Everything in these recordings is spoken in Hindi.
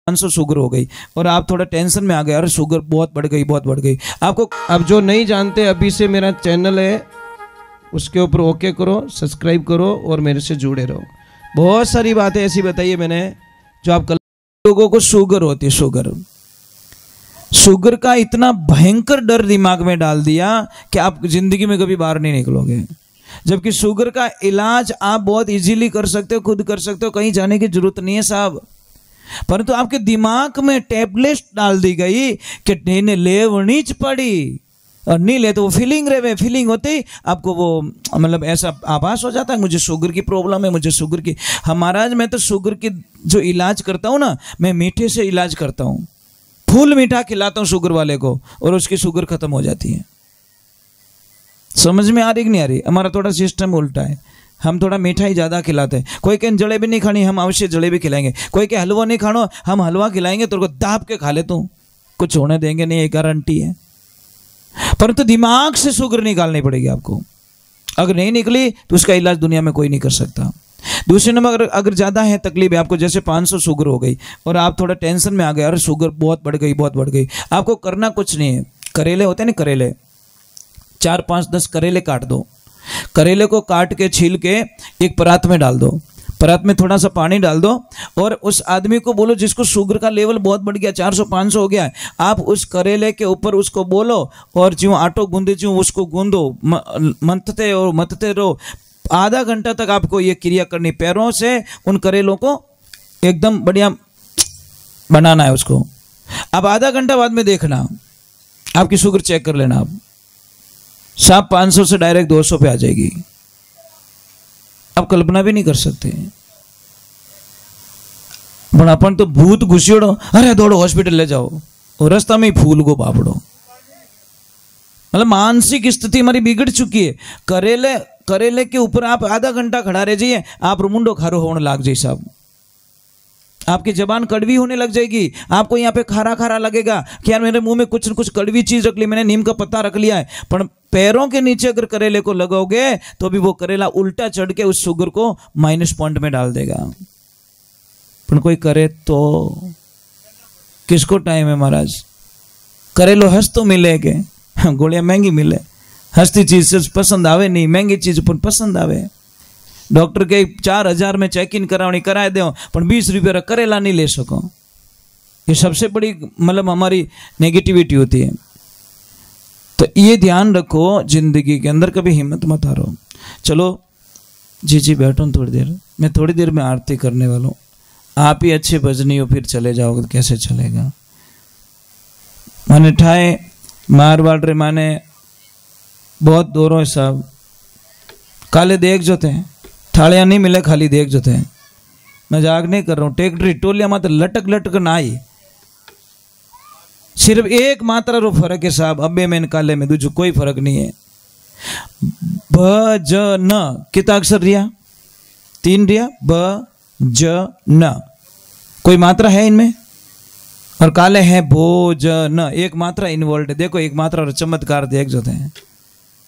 500 शुगर हो गई और आप थोड़ा टेंशन में आ गए, अरे शुगर बहुत बढ़ गई, बहुत बढ़ गई। आपको अब जो नहीं जानते, अभी से मेरा चैनल है उसके ऊपर ओके करो, सब्सक्राइब करो और मेरे से जुड़े रहो। बहुत सारी बातें ऐसी बताई है मैंने जो आप लोगों को शुगर होती है, शुगर का इतना भयंकर डर दिमाग में डाल दिया कि आप जिंदगी में कभी बाहर नहीं निकलोगे। जबकि शुगर का इलाज आप बहुत इजीली कर सकते हो, खुद कर सकते हो, कहीं जाने की जरूरत नहीं है साहब। परंतु आपके दिमाग में टैबलेट डाल दी गई कि नहीं लेवनी च पड़ी और नहीं ले तो वो फीलिंग रहे, फीलिंग होते ही आपको वो मतलब ऐसा आभास हो जाता है मुझे शुगर की प्रॉब्लम है, मुझे शुगर की। महाराज मैं तो शुगर की जो इलाज करता हूँ ना, मैं मीठे से इलाज करता हूँ, फूल मीठा खिलाता हूँ शुगर वाले को और उसकी शुगर खत्म हो जाती है। समझ में आ रही कि नहीं आ रही? हमारा थोड़ा सिस्टम उल्टा है, हम थोड़ा मिठाई ज़्यादा खिलाते हैं। कोई कहें जलेबी नहीं खानी, हम अवश्य जलेबी खिलाएंगे। कोई कहे हलवा नहीं खाना, हम हलवा खिलाएंगे, तो दाब के खा ले, तू कुछ होने देंगे नहीं, ये गारंटी है। परंतु दिमाग से शुगर निकालनी पड़ेगी आपको। अगर नहीं निकली तो उसका इलाज दुनिया में कोई नहीं कर सकता। दूसरे नंबर, अगर ज़्यादा है तकलीफ है आपको, जैसे 500 शुगर हो गई और आप थोड़ा टेंशन में आ गए, अरे शुगर बहुत बढ़ गई, बहुत बढ़ गई। आपको करना कुछ नहीं है, करेले होते हैं ना, करेले 4, 5, 10 करेले काट दो। करेले को काट के छील के एक परात में डाल दो, परात में थोड़ा सा पानी डाल दो और उस आदमी को बोलो जिसको शुगर का लेवल बहुत बढ़ गया, 400 500 हो गया है, आप उस करेले के ऊपर उसको बोलो और जो आटो गूंदे जो उसको गूंदो, मंथते और मतते रहो। आधा घंटा तक आपको ये क्रिया करनी, पैरों से उन करेलों को एकदम बढ़िया बनाना है उसको। अब आधा घंटा बाद में देखना, आपकी शुगर चेक कर लेना, आप साहब 500 से डायरेक्ट 200 पे आ जाएगी। आप कल्पना भी नहीं कर सकते। पर अपन तो भूत घुसियोड़ो, अरे दौड़ो हॉस्पिटल ले जाओ और रास्ता में ही फूल को बापड़ो। मतलब मानसिक स्थिति हमारी बिगड़ चुकी है। करेले के ऊपर आप आधा घंटा खड़ा रह जाइए, आप मुंडो खारो होने लग जाए साहब, आपकी जबान कड़वी होने लग जाएगी। आपको यहाँ पे खारा खारा लगेगा कि यार मेरे मुंह में कुछ न कुछ कड़वी चीज रख ली, मैंने नीम का पत्ता रख लिया है। पर पैरों के नीचे अगर करेले को लगाओगे तो भी वो करेला उल्टा चढ़ के उस शुगर को माइनस पॉइंट में डाल देगा। पर कोई करे तो किसको टाइम है महाराज? करेलो हंस तो मिलेगे, गोलियां महंगी मिले, हंसती चीज से पसंद आवे नहीं, महंगी चीज पर पसंद आवे। डॉक्टर के 4000 में चेक इन करावनी कराए दो, पर 20 रुपये करेला नहीं ले सको। ये सबसे बड़ी मतलब हमारी नेगेटिविटी होती है। तो ये ध्यान रखो, जिंदगी के अंदर कभी हिम्मत मत हारो। चलो जी बैठो थोड़ी देर, मैं थोड़ी देर में आरती करने वाला हूँ। आप ही अच्छे भजनी हो फिर चले जाओगे तो कैसे चलेगा? माने ठाए मारवाड़ रे माने बहुत दूरों साहब, काले देख जोते हैं, थालियां नहीं मिले, खाली देख जोते हैं। मजाक नहीं कर रहा हूँ, टेकड्री टोलिया मात्र लटक लटक ना आई, सिर्फ एक मात्रा रो फर्क है साहब, अबे में काले में दूजो कोई फर्क नहीं है। ब ज न कितना अक्षर रिया? 3 रिया, ब ज न, कोई मात्रा है इनमें? और काले हैं भो ज न, एक मात्रा इन्वॉल्व है। देखो एक मात्रा और चमत्कार देख जोते हैं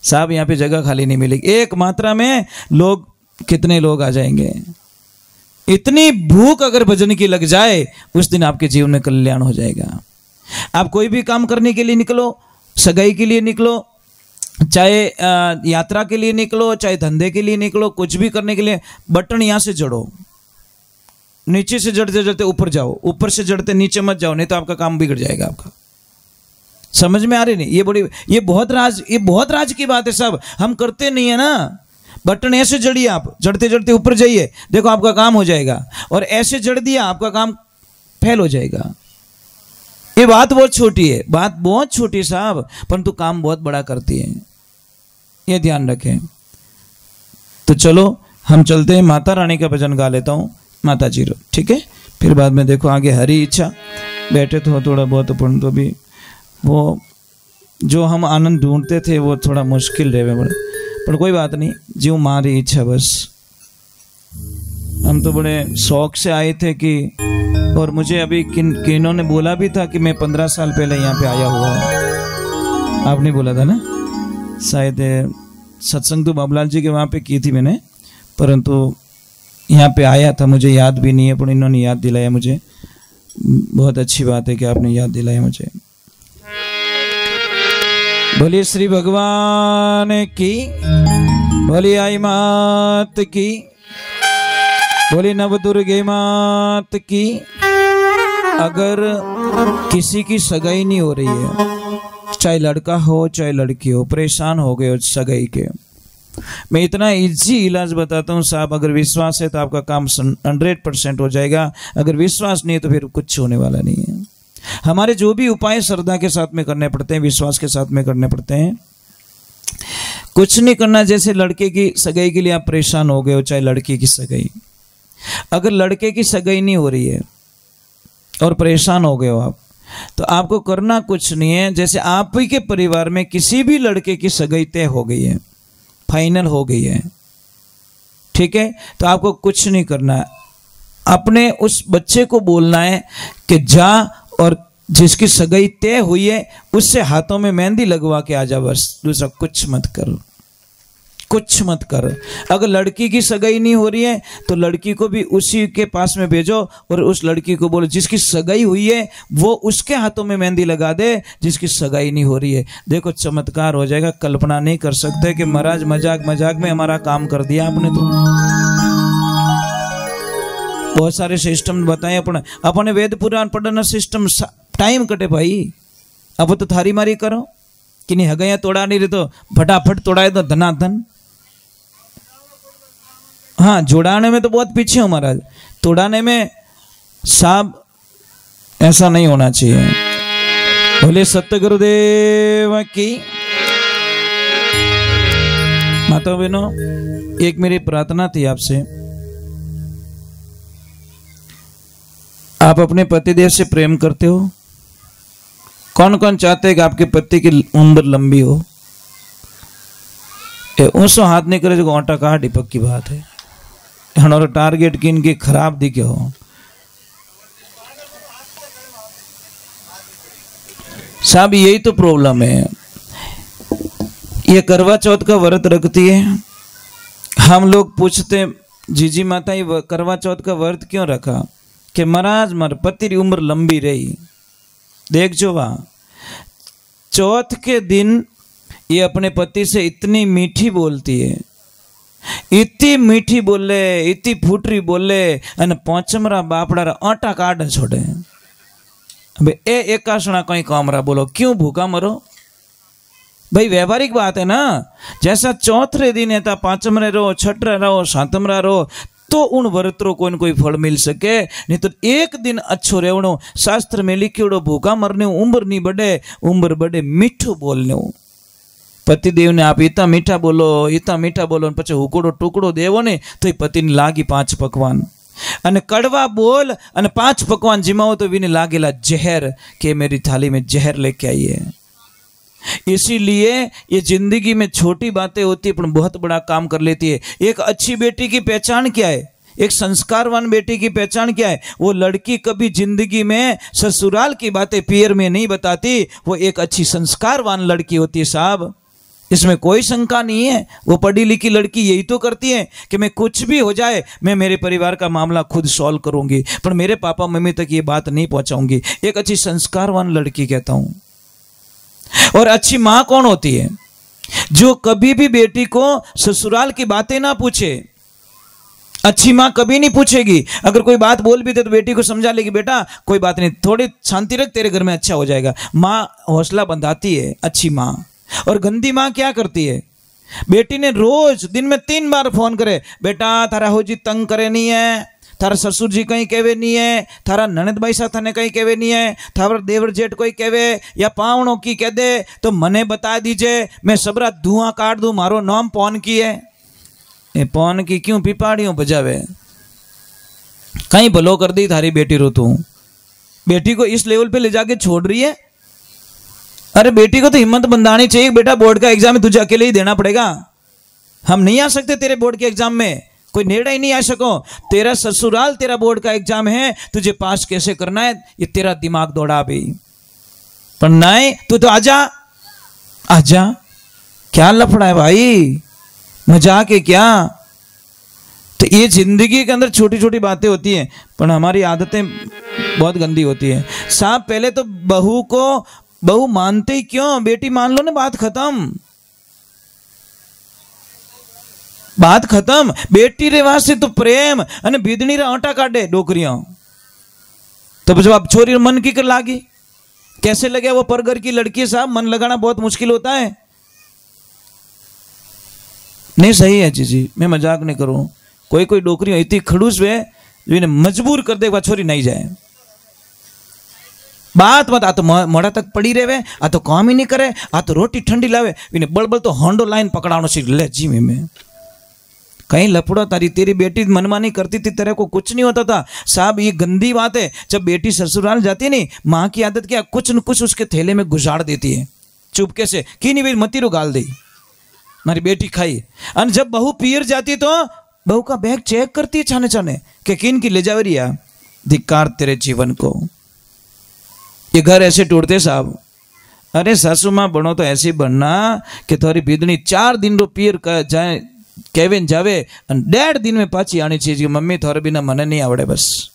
साहब, यहाँ पे जगह खाली नहीं मिलेगी। एक मात्रा में लोग कितने लोग आ जाएंगे। इतनी भूख अगर भजन की लग जाए, उस दिन आपके जीवन में कल्याण हो जाएगा। आप कोई भी काम करने के लिए निकलो, सगाई के लिए निकलो, चाहे यात्रा के लिए निकलो, चाहे धंधे के लिए निकलो, कुछ भी करने के लिए बटन यहां से जड़ो। नीचे से जड़ते जड़ते ऊपर जाओ, ऊपर से जड़ते नीचे मत जाओ, नहीं तो आपका काम बिगड़ जाएगा आपका। समझ में आ रही नहीं? ये बहुत राज की बात है सब, हम करते नहीं है ना। बटन ऐसे जड़िए, आप जड़ते जड़ते ऊपर जाइए, देखो आपका काम हो जाएगा। और ऐसे जड़ दिया, आपका काम फेल हो जाएगा। ये बात बहुत छोटी है, बात बहुत छोटी साहब, परंतु काम बहुत बड़ा करती है, ये ध्यान रखें। तो चलो हम चलते हैं, माता रानी का भजन गा लेता हूँ, माता जी रो, ठीक है? फिर बाद में देखो आगे हरी इच्छा। बैठे तो थोड़ा बहुत, परंतु अभी वो जो हम आनंद ढूंढते थे वो थोड़ा मुश्किल रहे बड़े, पर कोई बात नहीं, जीव मारी इच्छा बस। हम तो बड़े शौक से आए थे कि, और मुझे अभी किन्हों ने बोला भी था कि मैं 15 साल पहले यहाँ पे आया हुआ हूँ। आपने बोला था ना, शायद सत्संग तो बाबूलाल जी के वहाँ पे की थी मैंने, परंतु यहाँ पे आया था, मुझे याद भी नहीं है, पर इन्होंने याद दिलाया मुझे। बहुत अच्छी बात है कि आपने याद दिलाई मुझे। बोलिए श्री भगवान की, बोलिए आई मात की, बोलिए नव दुर्गे मात की। अगर किसी की सगाई नहीं हो रही है, चाहे लड़का हो चाहे लड़की हो, परेशान हो गए हो सगाई के, मैं इतना इजी इलाज बताता हूँ साहब, अगर विश्वास है तो आपका काम 100% हो जाएगा, अगर विश्वास नहीं है तो फिर कुछ होने वाला नहीं है। हमारे जो भी उपाय श्रद्धा के साथ में करने पड़ते हैं, विश्वास के साथ में करने पड़ते हैं। कुछ नहीं करना। जैसे लड़के की सगाई के लिए आप परेशान हो गए हो, चाहे लड़की की सगाई, अगर लड़के की सगाई नहीं हो रही है और परेशान हो गए हो आप, तो आपको करना कुछ नहीं है। जैसे आप ही के परिवार में किसी भी लड़के की सगाई तय हो गई है, फाइनल हो गई है, ठीक है, तो आपको कुछ नहीं करना है। अपने उस बच्चे को बोलना है कि जा और जिसकी सगाई तय हुई है उससे हाथों में मेहंदी लगवा के आ जा, बस, दूसरा कुछ मत कर, कुछ मत कर। अगर लड़की की सगाई नहीं हो रही है तो लड़की को भी उसी के पास में भेजो और उस लड़की को बोलो जिसकी सगाई हुई है वो उसके हाथों में मेहंदी लगा दे, जिसकी सगाई नहीं हो रही है। देखो चमत्कार हो जाएगा। कल्पना नहीं कर सकते कि महाराज मजाक मजाक में हमारा काम कर दिया आपने। तो बहुत सारे सिस्टम बताए अपने वेद पुराण पढ़ना सिस्टम, टाइम कटे भाई। अब तो थारी मारी करो कि नहीं, हगैया तोड़ा नहीं रहे तो फटाफट तोड़ाए तो धनाधन। हाँ, जोड़ाने में तो बहुत पीछे हो महाराज, तोड़ाने में साहब ऐसा नहीं होना चाहिए। बोले सत्य गुरुदेव की। माता बहनों, एक मेरी प्रार्थना थी आपसे, आप अपने पतिदेव से प्रेम करते हो? कौन कौन चाहते हैं कि आपके पति की उम्र लंबी हो? उसो हाथ नहीं करे जो आटा कहा डिपक की बात है। हमारा टारगेट की इनकी खराब दिखे हो। साहब यही तो प्रॉब्लम है। ये करवा चौथ का व्रत रखती है, हम लोग पूछते जीजी माता ये करवा चौथ का व्रत क्यों रखा? कि महाराज मर पति की उम्र लंबी रही। देख जो वहां चौथ के दिन ये अपने पति से इतनी मीठी बोलती है, इतनी मीठी बोले, इतनी फूटरी बोले, अने पोचमरा बापड़ा आटा काट छोड़े। अबे ए एकाशना कहीं कामरा बोलो, क्यों भूखा मरो भाई? व्यवहारिक बात है ना। जैसा चौथे दिन है पांचमरे रहो, छठरे रहो, सातमरा रहो, तो उन व्रतों को कोई फल मिल सके। नहीं तो एक दिन अच्छो रेवणो। शास्त्र में लिखियोड़ो भूखा मरने उम्र नहीं बढ़े, उम्र बढ़े मीठो बोलने। पतिदेव ने आप इतना मीठा बोलो पछे हुकोड़ो टुकड़ो देवो ने तो पति ने लागी 5 पकवान, अने कड़वा बोल अने 5 पकवान जिमाओ तो भी लागेला जहर, के मेरी थाली में जहर लेके आई है। इसीलिए ये जिंदगी में छोटी बातें होती है पर बहुत बड़ा काम कर लेती है। एक अच्छी बेटी की पहचान क्या है? एक संस्कारवान बेटी की पहचान क्या है? वो लड़की कभी जिंदगी में ससुराल की बातें पियर में नहीं बताती, वो एक अच्छी संस्कारवान लड़की होती है साहब। इसमें कोई शंका नहीं है। वो पढ़ी लिखी लड़की यही तो करती है कि मैं कुछ भी हो जाए मैं मेरे परिवार का मामला खुद सॉल्व करूंगी, पर मेरे पापा मम्मी तक ये बात नहीं पहुंचाऊंगी। एक अच्छी संस्कारवान लड़की कहता हूं। और अच्छी मां कौन होती है? जो कभी भी बेटी को ससुराल की बातें ना पूछे। अच्छी मां कभी नहीं पूछेगी। अगर कोई बात बोल भी दे तो बेटी को समझा लेगी, बेटा कोई बात नहीं, थोड़ी शांति रख, तेरे घर में अच्छा हो जाएगा। मां हौसला बंधाती है, अच्छी मां। और गंदी मां क्या करती है? बेटी ने रोज दिन में 3 बार फोन करे, बेटा थारा होजी तंग करे नहीं है, थारा ससुर जी कहीं कहवे नहीं है, थारा ननद भाई साथ ने कहीं कहवे नहीं है, थारा देवर जेठ कोई कहवे या पावणों की कह दे तो मने बता दीजिए, मैं सबरा धुआं काट दूं, मारो नाम पौन की है। ये पौन की क्यों पिपाड़ियों बजावे? कहीं भलो कर दी थारी बेटी रो तू। बेटी को इस लेवल पे ले जाके छोड़ रही है। अरे बेटी को तो हिम्मत बंधानी चाहिए, बेटा बोर्ड का एग्जाम तुझे अकेले ही देना पड़ेगा, हम नहीं आ सकते तेरे बोर्ड के एग्जाम में, कोई निर्णय नहीं आ सको। तेरा ससुराल तेरा बोर्ड का एग्जाम है, तुझे पास कैसे करना है ये तेरा दिमाग दौड़ा भी। पर नहीं, तू तो आजा आजा। क्या लफड़ा है भाई, मजाक है क्या? तो ये जिंदगी के अंदर छोटी छोटी बातें होती हैं, पर हमारी आदतें बहुत गंदी होती है साहब। पहले तो बहू को बहू मानते ही क्यों, बेटी मान लो ना, बात खत्म, बात खत्म। बेटी रे वास्ते तो प्रेम अने बीदनी रे आटा काटे डोकरियां। तो जब आप छोरी मन की कर लागी, कैसे लगे वो परघर की लड़की साहब, मन लगाना बहुत मुश्किल होता है। नहीं सही है जी, मैं मजाक नहीं करूं। कोई कोई डोकरी इतनी खड़ूस वे जो इन्हें मजबूर कर दे, वह छोरी नहीं जाए। बात मत, आ तो मोड़ा तक पड़ी रहे, आ तो काम ही नहीं करे, आ तो रोटी ठंडी लावे, इन्हें बड़बड़ तो होंडो लाइन पकड़ानो सीख ले जी में। कहीं लपड़ो, तेरी बेटी मनमानी करती थी, तेरे को कुछ नहीं होता था साहब। ये गंदी बात है। जब बेटी ससुराल जाती है नहीं, माँ की आदत क्या, कुछ न कुछ उसके थैले में गुजाड़ देती है चुपके से, कि नहीं भाई मती रो गाल दी, हमारी बेटी खाई। और जब बहू पियर जाती तो बहू का बैग चेक करती है छाने छाने कि किन की ले जा रही है। धिक्कार तेरे जीवन को। ये घर ऐसे टूटते साहब। अरे सासू माँ बनो तो ऐसी बनना कि तुम्हारी बिदनी 4 दिन रो पियर का जाए केविन जावे, 1.5 दिन में पाची आनी चाहिए, मम्मी थोड़े बिना मन नहीं आवड़े बस।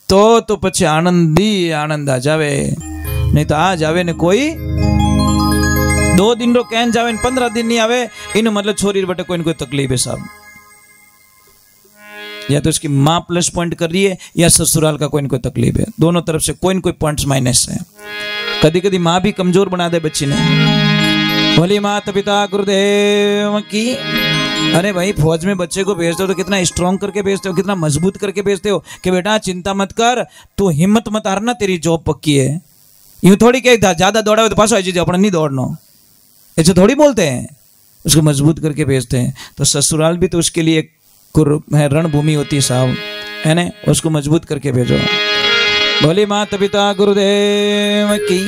तो पछे आनंद ही आनंद आ जावे, नहीं तो आ जावे ने कोई 2 दिन रो कहन जावे, 15 दिन नहीं आवे, इन मतलब छोरी बटे कोई न कोई तकलीफ है साहब। या तो इसकी माँ प्लस पॉइंट कर रही है, या ससुराल का कोई न कोई तकलीफ है। दोनों तरफ से कोई न कोई पॉइंट्स माइनस है। कभी कभी माँ भी कमजोर बना दे बच्ची ने। बोली माता पिता गुरुदेव की। अरे भाई, फौज में बच्चे को भेजते हो तो कितना स्ट्रॉन्ग करके भेजते हो, कितना मजबूत करके भेजते हो कि बेटा चिंता मत कर, तू हिम्मत मत हारना, तेरी जॉब पक्की है। यूं थोड़ी कह ज्यादा दौड़ा हो तो पास आई अपना नहीं दौड़ना, ऐसे थोड़ी बोलते हैं। उसको मजबूत करके भेजते हैं। तो ससुराल भी तो उसके लिए एक रणभूमि होती है साहब, है ना, उसको मजबूत करके भेजो। बोली माता पिता गुरुदेव की।